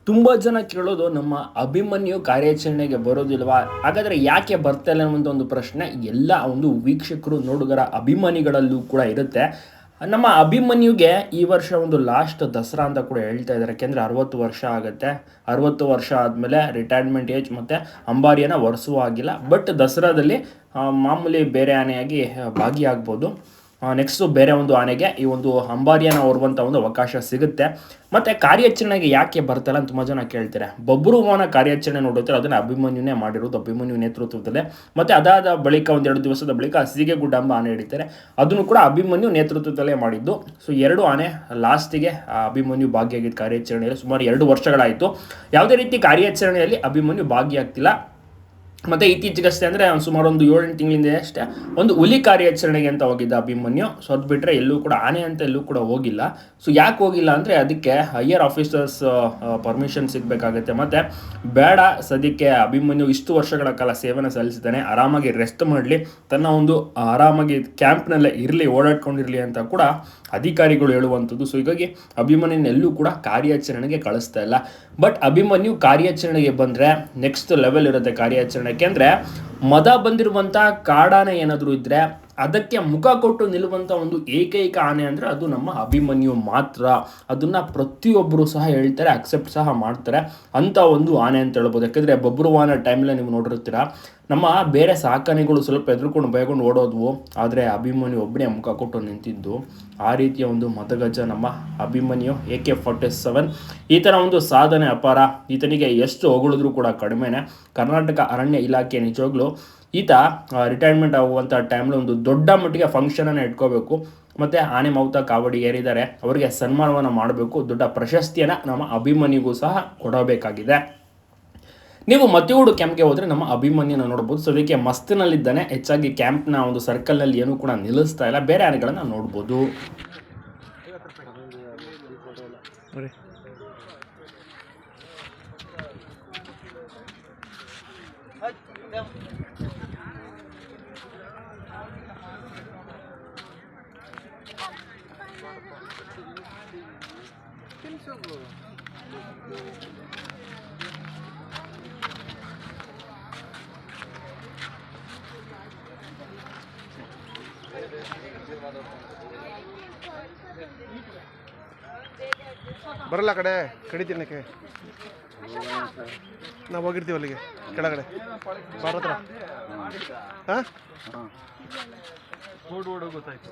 ತುಂಬ ಜನ ಕೇಳೋದು ನಮ್ಮ ಅಭಿಮನ್ಯು ಕಾರ್ಯಾಚರಣೆಗೆ ಬರೋದಿಲ್ವಾ, ಹಾಗಾದರೆ ಯಾಕೆ ಬರ್ತಾ ಇಲ್ಲ ಅನ್ನುವಂಥ ಒಂದು ಪ್ರಶ್ನೆ ಎಲ್ಲ ಒಂದು ವೀಕ್ಷಕರು ನೋಡುಗರ ಅಭಿಮಾನಿಗಳಲ್ಲೂ ಕೂಡ ಇರುತ್ತೆ. ನಮ್ಮ ಅಭಿಮನ್ಯುಗೆ ಈ ವರ್ಷ ಒಂದು ಲಾಸ್ಟ್ ದಸರಾ ಅಂತ ಕೂಡ ಹೇಳ್ತಾ ಇದ್ದಾರೆ. ಯಾಕೆಂದರೆ 60 ವರ್ಷ ಆಗುತ್ತೆ. 60 ವರ್ಷ ಆದಮೇಲೆ ರಿಟೈರ್ಮೆಂಟ್ ಏಜ್ ಮತ್ತು ಅಂಬಾರಿಯನ್ನು ಒರೆಸುವ ಆಗಿಲ್ಲ. ಬಟ್ ದಸರಾದಲ್ಲಿ ಮಾಮೂಲಿ ಬೇರೆ ಆನೆಯಾಗಿ ಭಾಗಿಯಾಗ್ಬೋದು. ನೆಕ್ಸ್ಟು ಬೇರೆ ಒಂದು ಆನೆಗೆ ಈ ಒಂದು ಅಂಬಾರಿಯನ್ನು ಹೊರುವಂಥ ಒಂದು ಅವಕಾಶ ಸಿಗುತ್ತೆ. ಮತ್ತು ಕಾರ್ಯಾಚರಣೆಗೆ ಯಾಕೆ ಬರ್ತಾಯಿಲ್ಲ ಅಂತ ತುಂಬ ಜನ ಕೇಳ್ತಾರೆ. ಬಬ್ರುವಾಹನ ಕಾರ್ಯಾಚರಣೆ ನೋಡುತ್ತಾರೆ, ಅದನ್ನು ಅಭಿಮನ್ಯುನೇ ಮಾಡಿರೋದು, ಅಭಿಮನ್ಯು ನೇತೃತ್ವದಲ್ಲೇ. ಮತ್ತು ಅದಾದ ಬಳಿಕ ಒಂದೆರಡು ದಿವಸದ ಬಳಿಕ ಸೀಗೆಗುಡ್ಡ ಎಂಬ ಆನೆ ಹಿಡಿತಾರೆ, ಅದನ್ನು ಕೂಡ ಅಭಿಮನ್ಯು ನೇತೃತ್ವದಲ್ಲೇ ಮಾಡಿದ್ದು. ಸೊ 2 ಆನೆ ಲಾಸ್ಟಿಗೆ ಅಭಿಮನ್ಯು ಭಾಗಿಯಾಗಿದ್ದ ಕಾರ್ಯಾಚರಣೆಯಲ್ಲಿ ಸುಮಾರು 2 ವರ್ಷಗಳಾಯಿತು. ಯಾವುದೇ ರೀತಿ ಕಾರ್ಯಾಚರಣೆಯಲ್ಲಿ ಅಭಿಮನ್ಯು ಭಾಗಿಯಾಗ್ತಿಲ್ಲ. ಮತ್ತು ಇತ್ತೀಚೆಗಷ್ಟೇ ಅಂದರೆ ಸುಮಾರು ಒಂದು 7-8 ತಿಂಗಳಿಂದ ಅಷ್ಟೇ ಒಂದು ಹುಲಿ ಕಾರ್ಯಾಚರಣೆಗೆ ಅಂತ ಹೋಗಿದ್ದ ಅಭಿಮನ್ಯು. ಸೊ ಅದು ಬಿಟ್ಟರೆ ಎಲ್ಲೂ ಕೂಡ ಆನೆ ಅಂತ ಎಲ್ಲೂ ಕೂಡ ಹೋಗಿಲ್ಲ. ಸೊ ಯಾಕೆ ಹೋಗಿಲ್ಲ ಅಂದರೆ ಅದಕ್ಕೆ ಹೈಯರ್ ಆಫೀಸರ್ಸ್ ಪರ್ಮಿಷನ್ ಸಿಗಬೇಕಾಗತ್ತೆ. ಮತ್ತು ಬೇಡ, ಸದ್ಯಕ್ಕೆ ಅಭಿಮನ್ಯು ಇಷ್ಟು ವರ್ಷಗಳ ಕಾಲ ಸೇವೆನ ಸಲ್ಲಿಸಿದ್ದಾನೆ, ಆರಾಮಾಗಿ ರೆಸ್ಟ್ ಮಾಡಲಿ, ತನ್ನ ಒಂದು ಆರಾಮಾಗಿ ಕ್ಯಾಂಪ್ನಲ್ಲೇ ಇರಲಿ, ಓಡಾಡ್ಕೊಂಡಿರಲಿ ಅಂತ ಕೂಡ ಅಧಿಕಾರಿಗಳು ಹೇಳುವಂಥದ್ದು. ಸೊ ಹೀಗಾಗಿ ಅಭಿಮನ್ಯುನೆಲ್ಲೂ ಕೂಡ ಕಾರ್ಯಾಚರಣೆಗೆ ಕಳಿಸ್ತಾ ಇಲ್ಲ. ಬಟ್ ಅಭಿಮನ್ಯು ಕಾರ್ಯಾಚರಣೆಗೆ ಬಂದರೆ ನೆಕ್ಸ್ಟ್ ಲೆವೆಲ್ ಇರುತ್ತೆ ಕಾರ್ಯಾಚರಣೆ. ಯಾಕೆಂದರೆ ಮದ ಬಂದಿರುವಂಥ ಕಾಡಾನೆ ಏನಾದರೂ ಇದ್ದರೆ ಅದಕ್ಕೆ ಮುಖ ಕೊಟ್ಟು ನಿಲ್ಲುವಂಥ ಒಂದು ಏಕೈಕ ಆನೆ ಅಂದರೆ ಅದು ನಮ್ಮ ಅಭಿಮನ್ಯು ಮಾತ್ರ. ಅದನ್ನು ಪ್ರತಿಯೊಬ್ಬರು ಸಹ ಹೇಳ್ತಾರೆ, ಅಕ್ಸೆಪ್ಟ್ ಸಹ ಮಾಡ್ತಾರೆ ಅಂಥ ಒಂದು ಆನೆ ಅಂತ ಹೇಳ್ಬೋದು. ಯಾಕೆಂದರೆ ಬಬ್ರುವಾಹನ ಟೈಮಲ್ಲಿ ನೀವು ನೋಡಿರ್ತೀರ, ನಮ್ಮ ಬೇರೆ ಸಾಕಾನೆಗಳು ಸ್ವಲ್ಪ ಎದುರುಕೊಂಡು ಬೈಕೊಂಡು ಓಡೋದ್ವು, ಆದರೆ ಅಭಿಮನ್ಯು ಒಬ್ಬನೇ ಮುಖ ಕೊಟ್ಟು ನಿಂತಿದ್ದು. ಆ ರೀತಿಯ ಒಂದು ಮದಗಜ ನಮ್ಮ ಅಭಿಮನ್ಯು AK-47. ಈ ಥರ ಒಂದು ಸಾಧನೆ ಅಪಾರ. ಈತನಿಗೆ ಎಷ್ಟು ಹೊಗಳಿದ್ರೂ ಕೂಡ ಕಡಿಮೆನೇ. ಕರ್ನಾಟಕ ಅರಣ್ಯ ಇಲಾಖೆ ನಿಜವಾಗ್ಲೂ ಈತ ರಿಟೈರ್ಮೆಂಟ್ ಆಗುವಂಥ ಟೈಮಲ್ಲಿ ಒಂದು ದೊಡ್ಡ ಮಟ್ಟಿಗೆ ಫಂಕ್ಷನನ್ನು ಇಟ್ಕೋಬೇಕು. ಮತ್ತು ಆನೆ ಮೌತ ಕಾವಡಿ ಏರಿದ್ದಾರೆ, ಅವರಿಗೆ ಸನ್ಮಾನವನ್ನು ಮಾಡಬೇಕು, ದೊಡ್ಡ ಪ್ರಶಸ್ತಿಯನ್ನು ನಮ್ಮ ಅಭಿಮನ್ಯುಗೂ ಸಹ ಕೊಡಬೇಕಾಗಿದೆ. ನೀವು ಮತ್ತಿಗೂಡು ಕ್ಯಾಂಪ್ಗೆ ಹೋದರೆ ನಮ್ಮ ಅಭಿಮನ್ಯುನ ನೋಡ್ಬೋದು. ಸೊ ಅದಕ್ಕೆ ಮಸ್ತಿನಲ್ಲಿದ್ದಾನೆ, ಹೆಚ್ಚಾಗಿ ಕ್ಯಾಂಪ್ನ ಒಂದು ಸರ್ಕಲ್ನಲ್ಲಿ ಏನೂ ಕೂಡ ನಿಲ್ಲಿಸ್ತಾ ಇಲ್ಲ, ಬೇರೆ ಆನೆಗಳನ್ನು ನೋಡ್ಬೋದು. ಬರಲ್ಲ ಕಡೆ ಕಡಿತೀನಕ್ಕೆ ನಾವು ಹೋಗಿರ್ತೀವಿ ಅಲ್ಲಿಗೆ ಕೆಳಗಡೆ ಭಾರತ. ಹಾಂ ಗೊತ್ತಾಯ್ತು.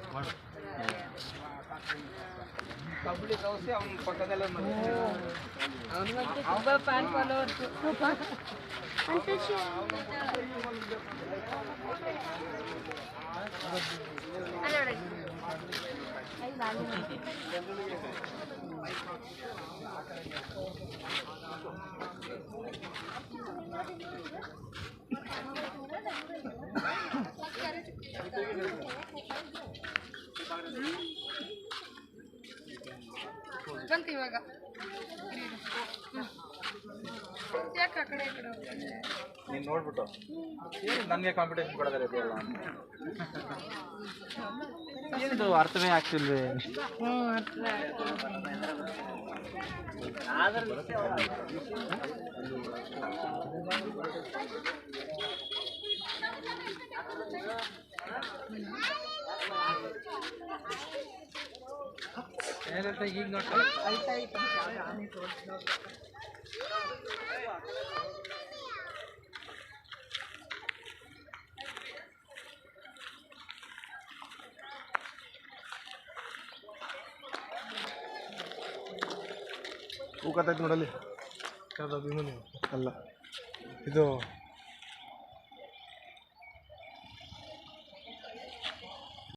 ಬಂತು ಇವಾಗ. ಯಾಕೆ ಆ ಕಡೆ ನೀನು ನೋಡ್ಬಿಟ್ಟು ನನಗೆ ಕಾಂಪಿಟೇಷನ್ ಕೊಡೋದಾರೆ ಇದೆಯಲ್ಲ ಏನಿದು ಅರ್ಥವೇ ಆಗ್ತಿಲ್ವೇ? ಈಗ ನೋಡ್ತಾರೆ ಹೂಕತ್ತೈತೆ ನೋಡಲ್ಲಿ. ಯಾವುದು ಅಭಿಮನ್ಯು ಅಲ್ಲ, ಇದು